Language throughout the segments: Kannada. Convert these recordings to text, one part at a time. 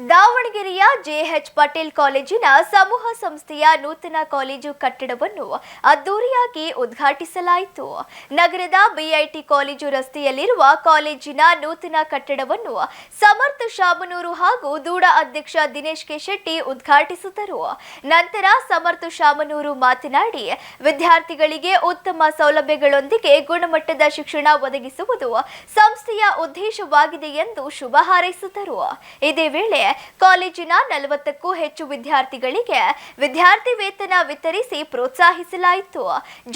ದಾವಣಗೆರೆಯ ಜೆಎಚ್ ಪಟೇಲ್ ಕಾಲೇಜಿನ ಸಮೂಹ ಸಂಸ್ಥೆಯ ನೂತನ ಕಾಲೇಜು ಕಟ್ಟಡವನ್ನು ಅದ್ದೂರಿಯಾಗಿ ಉದ್ಘಾಟಿಸಲಾಯಿತು. ನಗರದ ಬಿಐಟಿ ಕಾಲೇಜು ರಸ್ತೆಯಲ್ಲಿರುವ ಕಾಲೇಜಿನ ನೂತನ ಕಟ್ಟಡವನ್ನು ಸಮರ್ಥ ಶಾಮನೂರು ಹಾಗೂ ದೂಡ ಅಧ್ಯಕ್ಷ ದಿನೇಶ್ ಕೆ ಶೆಟ್ಟಿ ಉದ್ಘಾಟಿಸಿದರು. ನಂತರ ಸಮರ್ಥ ಶಾಮನೂರು ಮಾತನಾಡಿ, ವಿದ್ಯಾರ್ಥಿಗಳಿಗೆ ಉತ್ತಮ ಸೌಲಭ್ಯಗಳೊಂದಿಗೆ ಗುಣಮಟ್ಟದ ಶಿಕ್ಷಣ ಒದಗಿಸುವುದು ಸಂಸ್ಥೆಯ ಉದ್ದೇಶವಾಗಿದೆ ಎಂದು ಶುಭ ಹಾರೈಸಿದರು. ಇದೇ ವೇಳೆ ಕಾಲೇಜಿನ 40ಕ್ಕೂ ಹೆಚ್ಚು ವಿದ್ಯಾರ್ಥಿಗಳಿಗೆ ವಿದ್ಯಾರ್ಥಿ ವೇತನ ವಿತರಿಸಿ ಪ್ರೋತ್ಸಾಹಿಸಲಾಯಿತು.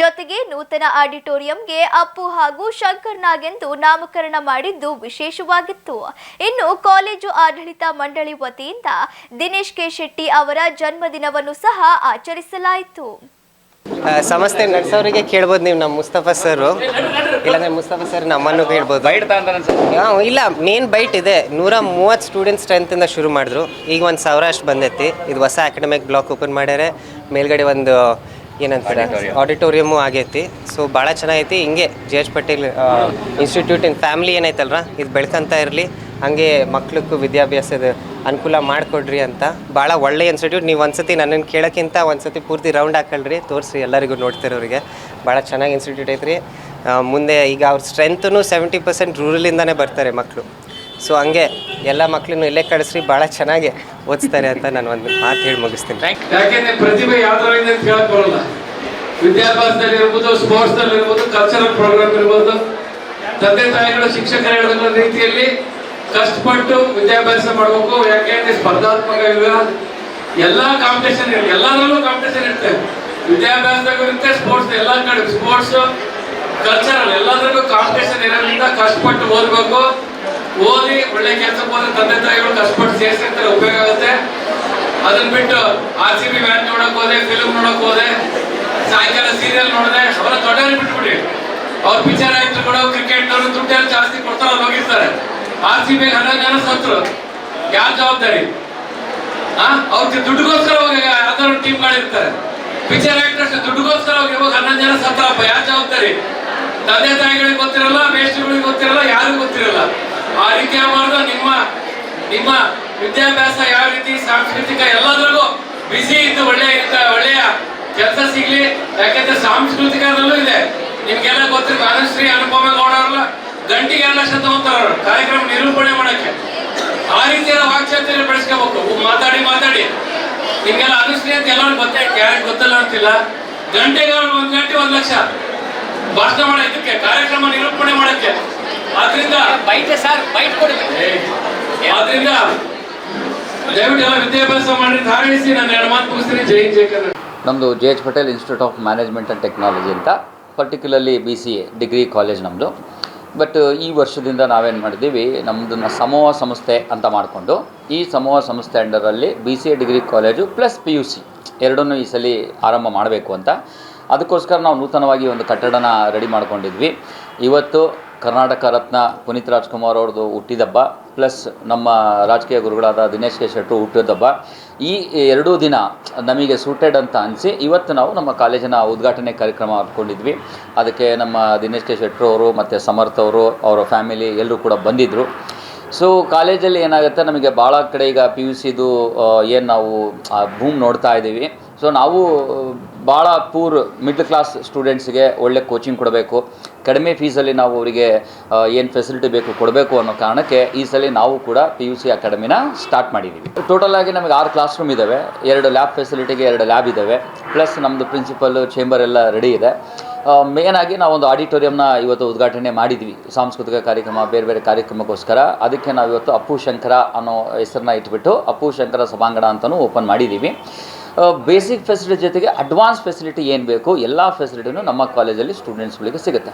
ಜೊತೆಗೆ ನೂತನ ಆಡಿಟೋರಿಯಂಗೆ ಅಪ್ಪು ಹಾಗೂ ಶಂಕರ್ ನಾಗ್ ಎಂದು ನಾಮಕರಣ ಮಾಡಿದ್ದು ವಿಶೇಷವಾಗಿತ್ತು. ಇನ್ನು ಕಾಲೇಜು ಆಡಳಿತ ಮಂಡಳಿ ವತಿಯಿಂದ ದಿನೇಶ್ ಕೆ ಶೆಟ್ಟಿ ಅವರ ಜನ್ಮದಿನವನ್ನು ಸಹ ಆಚರಿಸಲಾಯಿತು. ಸಂಸ್ಥೆ ನಡೆಸೋರಿಗೆ ಕೇಳ್ಬೋದು ನೀವು, ನಮ್ಮ ಮುಸ್ತಫಾ ಸರ್ ಇಲ್ಲಾಂದ್ರೆ ಮುಸ್ತಫಾ ಸರ್ ನಮ್ಮನ್ನು ಕೇಳ್ಬೋದು. ಇಲ್ಲ, ಮೇನ್ ಬೈಟ್ ಇದೆ. 130 ಸ್ಟೂಡೆಂಟ್ ಸ್ಟ್ರೆಂತಿಂದ ಶುರು ಮಾಡಿದ್ರು. ಈಗ 1,000 ಅಷ್ಟು ಬಂದೈತಿ. ಇದು ಹೊಸ ಅಕಾಡೆಮಿಕ್ ಬ್ಲಾಕ್ ಓಪನ್ ಮಾಡ್ಯಾರೆ. ಮೇಲ್ಗಡೆ ಒಂದು ಏನಂತಾರೆ ಆಡಿಟೋರಿಯಮು ಆಗೈತಿ. ಸೊ ಭಾಳ ಚೆನ್ನಾಗೈತಿ. ಹಿಂಗೆ ಜೆ.ಎಚ್. ಪಟೇಲ್ ಇನ್ಸ್ಟಿಟ್ಯೂಟ್ ಇನ್ ಫ್ಯಾಮಿಲಿ ಏನೈತಲ್ರ, ಇದು ಬೆಳ್ಕೊಂತ ಇರಲಿ, ಹಾಗೆ ಮಕ್ಳಿಗೂ ವಿದ್ಯಾಭ್ಯಾಸದ ಅನುಕೂಲ ಮಾಡಿಕೊಡ್ರಿ ಅಂತ. ಭಾಳ ಒಳ್ಳೆಯ ಇನ್ಸ್ಟಿಟ್ಯೂಟ್. ನೀವು ಒಂದ್ಸತಿ ನನ್ನನ್ನು ಕೇಳೋಕ್ಕಿಂತ ಒಂದ್ಸತಿ ಪೂರ್ತಿ ರೌಂಡ್ ಹಾಕೊಳ್ರಿ, ತೋರಿಸ್ರಿ ಎಲ್ಲರಿಗೂ ನೋಡ್ತಿರೋರಿಗೆ. ಭಾಳ ಚೆನ್ನಾಗಿ ಇನ್ಸ್ಟಿಟ್ಯೂಟ್ ಐತ್ರಿ. ಮುಂದೆ ಈಗ ಅವ್ರ ಸ್ಟ್ರೆಂತೂ 70% ರೂರಲಿಂದನೇ ಬರ್ತಾರೆ ಮಕ್ಕಳು. ಸೊ ಹಂಗೆ ಎಲ್ಲ ಮಕ್ಕಳನ್ನು ಇಲ್ಲೇ ಕಳಿಸ್ರಿ, ಭಾಳ ಚೆನ್ನಾಗಿ ಓದಿಸ್ತಾರೆ ಅಂತ ನಾನು ಒಂದು ಮಾತು ಹೇಳಿ ಮುಗಿಸ್ತೀನಿ. ಯಾಕೆಂದರೆ ಪ್ರತಿಭೆ ಯಾವ್ದ್ರಿಂದ ಅಂತ ಹೇಳಕ್ ಬರೋಲ್ಲ. ವಿದ್ಯಾಭ್ಯಾಸದಲ್ಲಿ ಇರ್ಬೋದು, ಸ್ಪೋರ್ಟ್ಸ್ನಲ್ಲಿ ಇರ್ಬೋದು, ಕಲ್ಚರಲ್ ಪ್ರೋಗ್ರಾಮ್ ಇರ್ಬೋದು, ತಂದೆ ತಾಯಿಗಳು ಶಿಕ್ಷಕರು ಹೇಳಿದ ರೀತಿಯಲ್ಲಿ ಕಷ್ಟಪಟ್ಟು ವಿದ್ಯಾಭ್ಯಾಸ ಮಾಡಬೇಕು. ಯಾಕೆಂದ್ರೆ ಸ್ಪರ್ಧಾತ್ಮಕ ಯುಗ, ಎಲ್ಲ ಕಾಂಪಿಟೇಷನ್ ಇರುತ್ತೆ, ಎಲ್ಲದರಲ್ಲೂ ಕಾಂಪಿಟೇಷನ್ ಇರುತ್ತೆ. ವಿದ್ಯಾಭ್ಯಾಸದಾಗೂ ಇರುತ್ತೆ, ಸ್ಪೋರ್ಟ್ಸ್ ಎಲ್ಲ ಕಡೆ, ಸ್ಪೋರ್ಟ್ಸ್ ಕಲ್ಚರಲ್ ಎಲ್ಲದರಲ್ಲೂ ಕಾಂಪಿಟೇಷನ್ ಇರೋದ್ರಿಂದ ಕಷ್ಟಪಟ್ಟು ಓದಬೇಕು. ಓದಿ ಒಳ್ಳೆ ಕೆಲಸಕ್ಕೆ ಹೋದ್ರೆ ತಂದೆ ತಾಯಿಗಳು ಕಷ್ಟಪಟ್ಟು ಸೇರಿಸಿರ್ತಾರೆ, ಉಪಯೋಗ ಆಗುತ್ತೆ. ಅದನ್ನ ಬಿಟ್ಟು RCB ಮ್ಯಾಚ್ ನೋಡಕ್ ಹೋದೆ, ಫಿಲ್ಮ್ ನೋಡಕ್ ಹೋದೆ, ಸಾಯಂಕಾಲ ಸೀರಿಯಲ್ ನೋಡಿದೆ, ಅವರ ದೊಡ್ಡವ್ರಿಗೆ ಬಿಟ್ಬಿಡಿ. ಅವ್ರ ಪಿಕ್ಚರ್ ಆಕ್ಟರ್ಗಳು, ಕ್ರಿಕೆಟ್ನವರು ದುಡ್ಡೆಲ್ಲ ಜಾಸ್ತಿ ಕೊಡ್ತಾರೆ, ಅಲ್ಲಿ ಹೋಗಿರ್ತಾರೆ. RCB 11 ಜನ ಸತ್ರು, ಯಾರು ಜವಾಬ್ದಾರಿ? ಅವ್ರಿಗೆ ದುಡ್ಡುಗೋಸ್ಕರ ಹೋಗಿ ಯಾವ್ದಾದ್ರು ಟೀಮ್ಗಳಿರ್ತಾರೆ. ಪಿಕ್ಚರ್ ಆಕ್ಟರ್ಸ್ ದುಡ್ಡುಗೋಸ್ಕರ ಹೋಗಿ 11 ಜನ ಸತ್ರಪ್ಪ, ಯಾರು ಜವಾಬ್ದಾರಿ? ತಂದೆ ತಾಯಿಗಳಿಗೆ ಗೊತ್ತಿರಲ್ಲ, ಮೇಷ್ಟ್ರುಗಳಿಗೆ ಗೊತ್ತಿರಲ್ಲ, ಯಾರಿಗೂ ಗೊತ್ತಿರಲ್ಲ. ಆ ರೀತಿ ಆಗಬಾರ್ದು. ನಿಮ್ಮ ವಿದ್ಯಾಭ್ಯಾಸ ಯಾವ ರೀತಿ ಸಾಂಸ್ಕೃತಿಕ ಎಲ್ಲದರಲ್ಲೂ ಬಿಸಿ ಇದ್ದು ಒಳ್ಳೆಯ ಕೆಲಸ ಸಿಗ್ಲಿ. ಯಾಕೆಂದ್ರೆ ಸಾಂಸ್ಕೃತಿಕದಲ್ಲೂ ಇದೆ, ನಿಮ್ಗೆಲ್ಲ ಗೊತ್ತಿರೋ ಅನುಶ್ರೀ ಅನುಪಮ ಗೌಡ ಅವರಲ್ಲ, ಗಂಟಿಗೆ 2 ಲಕ್ಷ ತಗೊಂತಾರ ಕಾರ್ಯಕ್ರಮ ನಿರೂಪಣೆ ಮಾಡಕ್ಕೆ. ಆ ರೀತಿಯ ವಾಕ್ಚಾತುರ್ಯ ಬೆಳೆಸ್ಕೋಬೇಕು. ಮಾತಾಡಿ ನಿಮ್ಗೆಲ್ಲ ಅನುಶ್ರೀ ಅಂತ ಎಲ್ಲರೂ ಗೊತ್ತಾಯ್ತು, ಯಾರಿಗೆ ಗೊತ್ತಲ್ಲ ಅಂತಿಲ್ಲ. ಗಂಟೆಗೆ 1 ಗಂಟೆ 1 ಲಕ್ಷ ಭಾಷಣ ಮಾಡೋದಕ್ಕೆ, ಕಾರ್ಯಕ್ರಮ ನಿರೂಪಣೆ ಮಾಡಕ್ಕೆ. ಆದ್ರಿಂದ ದಯವಿಟ್ಟು ಎಲ್ಲ ವಿದ್ಯಾಭ್ಯಾಸ ಮಾಡಿ ಧಾರಣಿಸಿ. ನಾನು 2 ಮಾತು ಮುಗಿಸ್ತೀನಿ. ಜೈ ಕನ್ನಡ. ನಮ್ಮದು J H. Patel institute of management and technology ಅಂತ, ಪರ್ಟಿಕ್ಯುಲರ್ಲಿ BCA ಡಿಗ್ರಿ ಕಾಲೇಜ್ ನಮ್ಮದು. ಬಟ್ ಈ ವರ್ಷದಿಂದ ನಾವೇನು ಮಾಡಿದ್ದೀವಿ, ನಮ್ಮದನ್ನು ಸಮೂಹ ಸಂಸ್ಥೆ ಅಂತ ಮಾಡಿಕೊಂಡು, ಈ ಸಮೂಹ ಸಂಸ್ಥೆ ಅಂಡರಲ್ಲಿ BCA degree college plus PUC ಎರಡನ್ನೂ ಈ ಸಲ ಆರಂಭ ಮಾಡಬೇಕು ಅಂತ. ಅದಕ್ಕೋಸ್ಕರ ನಾವು ನೂತನವಾಗಿ ಒಂದು ಕಟ್ಟಡನ ರೆಡಿ ಮಾಡ್ಕೊಂಡಿದ್ವಿ. ಇವತ್ತು ಕರ್ನಾಟಕ ರತ್ನ ಪುನೀತ್ ರಾಜ್ಕುಮಾರ್ ಅವ್ರದ್ದು ಹುಟ್ಟಿದಬ್ಬ, ಪ್ಲಸ್ ನಮ್ಮ ರಾಜಕೀಯ ಗುರುಗಳಾದ ದಿನೇಶ್ ಕೆ ಶೆಟ್ರು ಹುಟ್ಟಿದಬ್ಬ. ಈ 2 ದಿನ ನಮಗೆ ಸೂಟೆಡ್ ಅಂತ ಅನಿಸಿ ಇವತ್ತು ನಾವು ನಮ್ಮ ಕಾಲೇಜಿನ ಉದ್ಘಾಟನೆ ಕಾರ್ಯಕ್ರಮ ಮಾಡ್ಕೊಂಡಿದ್ವಿ. ಅದಕ್ಕೆ ನಮ್ಮ ದಿನೇಶ್ ಕೆ ಶೆಟ್ರು ಅವರು ಮತ್ತು ಸಮರ್ಥ ಅವರು, ಅವರ ಫ್ಯಾಮಿಲಿ ಎಲ್ಲರೂ ಕೂಡ ಬಂದಿದ್ದರು. ಸೊ ಕಾಲೇಜಲ್ಲಿ ಏನಾಗುತ್ತೆ, ನಮಗೆ ಭಾಳ ಕಡೆ ಈಗ PUCದು ಏನು ನಾವು ಭೂಮಿ ನೋಡ್ತಾ ಇದ್ದೀವಿ. ಸೊ ನಾವು ಭಾಳ ಪೂರ್ ಮಿಡ್ಲ್ ಕ್ಲಾಸ್ ಸ್ಟೂಡೆಂಟ್ಸ್ಗೆ ಒಳ್ಳೆ ಕೋಚಿಂಗ್ ಕೊಡಬೇಕು, ಕಡಿಮೆ ಫೀಸಲ್ಲಿ ನಾವು ಅವರಿಗೆ ಏನು ಫೆಸಿಲಿಟಿ ಬೇಕು ಕೊಡಬೇಕು ಅನ್ನೋ ಕಾರಣಕ್ಕೆ ಈ ಸಲ ನಾವು ಕೂಡ PUC ಅಕಾಡೆಮಿನ ಸ್ಟಾರ್ಟ್ ಮಾಡಿದ್ದೀವಿ. ಟೋಟಲಾಗಿ ನಮಗೆ 6 ಕ್ಲಾಸ್ ರೂಮ್ ಇದ್ದಾವೆ, 2 ಲ್ಯಾಬ್ ಫೆಸಿಲಿಟಿಗೆ 2 ಲ್ಯಾಬ್ ಇದ್ದಾವೆ, ಪ್ಲಸ್ ನಮ್ಮದು ಪ್ರಿನ್ಸಿಪಲ್ಲು ಚೇಂಬರ್ ಎಲ್ಲ ರೆಡಿ ಇದೆ. ಮೇನಾಗಿ ನಾವೊಂದು ಆಡಿಟೋರಿಯಂನ ಇವತ್ತು ಉದ್ಘಾಟನೆ ಮಾಡಿದ್ವಿ, ಸಾಂಸ್ಕೃತಿಕ ಕಾರ್ಯಕ್ರಮ, ಬೇರೆ ಕಾರ್ಯಕ್ರಮಕ್ಕೋಸ್ಕರ. ಅದಕ್ಕೆ ನಾವು ಇವತ್ತು ಅಪ್ಪು ಶಂಕರ ಅನ್ನೋ ಹೆಸರನ್ನ ಇಟ್ಬಿಟ್ಟು ಅಪ್ಪು ಶಂಕರ ಸಭಾಂಗಣ ಅಂತಲೂ ಓಪನ್ ಮಾಡಿದ್ದೀವಿ. ಬೇಸಿಕ್ ಫೆಸಿಲಿಟಿ ಜೊತೆಗೆ ಅಡ್ವಾನ್ಸ್ ಫೆಸಿಲಿಟಿ ಏನು ಬೇಕು ಎಲ್ಲ ಫೆಸಿಲಿಟಿನೂ ನಮ್ಮ ಕಾಲೇಜಲ್ಲಿ ಸ್ಟೂಡೆಂಟ್ಸ್ಗಳಿಗೆ ಸಿಗುತ್ತೆ.